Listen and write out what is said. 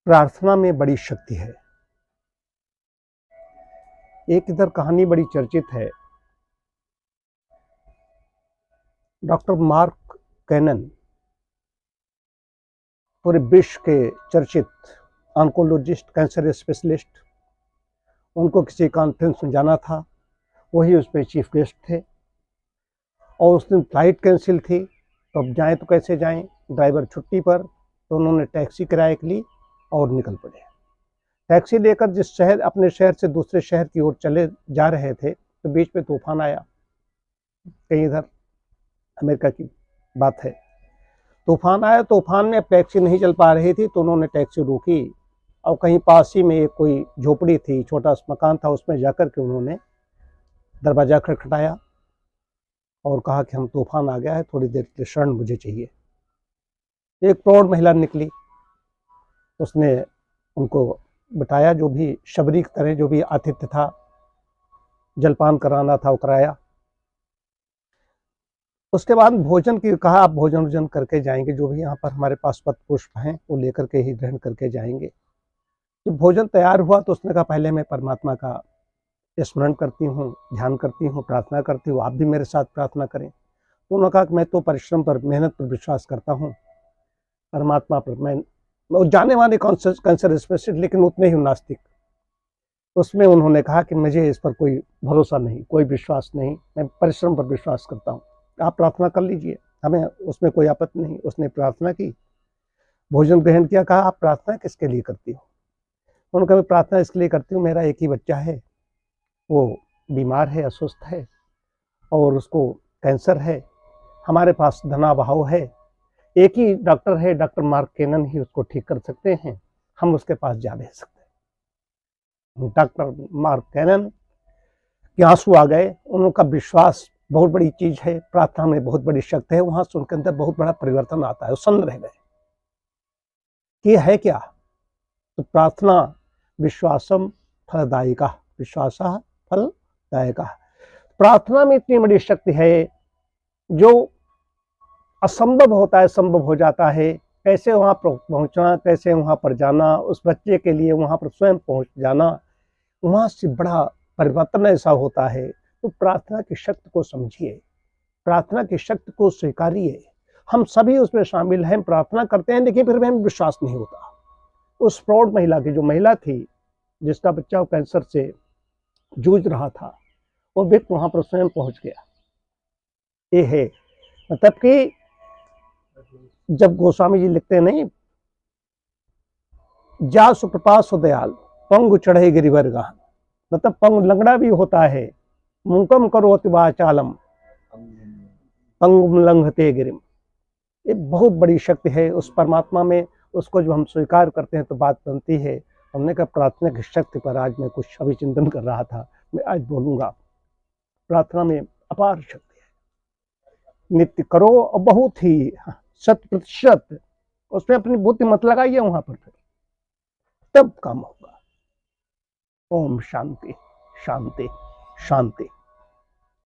प्रार्थना में बड़ी शक्ति है। एक इधर कहानी बड़ी चर्चित है। डॉक्टर मार्क कैनन पूरे विश्व के चर्चित ऑन्कोलॉजिस्ट, कैंसर स्पेशलिस्ट, उनको किसी कॉन्फ्रेंस में जाना था, वही उस पर चीफ गेस्ट थे और उस दिन फ्लाइट कैंसिल थी। तो अब जाएं तो कैसे जाएं, ड्राइवर छुट्टी पर, तो उन्होंने टैक्सी किराए के ली और निकल पड़े। टैक्सी लेकर जिस शहर, अपने शहर से दूसरे शहर की ओर चले जा रहे थे, तो बीच में तूफान आया। कहीं इधर अमेरिका की बात है। तूफान आया, तूफान में टैक्सी नहीं चल पा रही थी, तो उन्होंने टैक्सी रोकी और कहीं पास ही में एक कोई झोपड़ी थी, छोटा सा मकान था, उसमें जाकर के उन्होंने दरवाज़ा खटखटाया और कहा कि हम तूफान आ गया है, थोड़ी देर के शरण मुझे चाहिए। एक प्रौढ़ महिला निकली, उसने उनको बताया, जो भी शबरी की तरह जो भी आतिथ्य था, जलपान कराना था वो कराया। उसके बाद भोजन की कहा, आप भोजन वोजन करके जाएंगे, जो भी यहाँ पर हमारे पास पत्र पुष्प हैं वो लेकर के ही ग्रहण करके जाएंगे। जब भोजन तैयार हुआ तो उसने कहा, पहले मैं परमात्मा का स्मरण करती हूँ, ध्यान करती हूँ, प्रार्थना करती हूँ, आप भी मेरे साथ प्रार्थना करें। तो उन्होंने कहा कि मैं तो परिश्रम पर, मेहनत पर विश्वास करता हूँ, परमात्मा पर मैं जाने वाले कैंसर स्पेशलिस्ट, लेकिन उतने ही नास्तिक। उसमें उन्होंने कहा कि मुझे इस पर कोई भरोसा नहीं, कोई विश्वास नहीं, मैं परिश्रम पर विश्वास करता हूँ, आप प्रार्थना कर लीजिए, हमें उसमें कोई आपत्ति नहीं। उसने प्रार्थना की, भोजन ग्रहण किया। कहा, आप प्रार्थना किसके लिए करती हो? उन्होंने कहा, मैं प्रार्थना इसके लिए करती हूँ, मेरा एक ही बच्चा है, वो बीमार है, अस्वस्थ है और उसको कैंसर है, हमारे पास धनाभाव है, एक ही डॉक्टर है, डॉक्टर मार्क कैनन ही उसको ठीक कर सकते हैं, हम उसके पास जा नहीं सकते। डॉक्टर मार्क कैनन के आंसू आ गए। उनका विश्वास बहुत बड़ी चीज है, प्रार्थना में बहुत बड़ी शक्ति है। वहां से उनके अंदर बहुत बड़ा परिवर्तन आता है। वो सन्न रह गए कि है क्या? तो प्रार्थना विश्वासम फलदायिका, विश्वास फलदायिका। प्रार्थना में इतनी बड़ी शक्ति है, जो असंभव होता है संभव हो जाता है। कैसे वहां पर पहुंचना, कैसे वहां पर जाना, उस बच्चे के लिए वहां पर स्वयं पहुंच जाना, वहां से बड़ा परिवर्तन ऐसा होता है। तो प्रार्थना की शक्ति को समझिए, प्रार्थना की शक्ति को स्वीकारिए। हम सभी उसमें शामिल हैं, प्रार्थना करते हैं, लेकिन फिर भी हमें विश्वास नहीं होता। उस प्रौढ़ महिला की, जो महिला थी जिसका बच्चा कैंसर से जूझ रहा था, वो व्यक्ति वहां पर स्वयं पहुंच गया। ये है मतलब कि जब गोस्वामी जी लिखते नहीं, जा सुकृपा सुदयाल पंगु चढ़े गिरिवर गान, मतलब पंग लंगड़ा भी होता है, मुकम करोति वाचालम पंगुम लंघते गिरिम। ये बहुत बड़ी शक्ति है उस परमात्मा में। उसको जब हम स्वीकार करते हैं तो बात बनती है। हमने कहा, प्रार्थना की शक्ति पर आज मैं कुछ अभिचिंतन कर रहा था, मैं आज बोलूंगा। प्रार्थना में अपार शक्ति है। नित्य करो और बहुत ही 100% उसमें अपनी बुद्धि मत लगाइए वहां पर, फिर तब काम होगा। ओम शांति शांति शांति।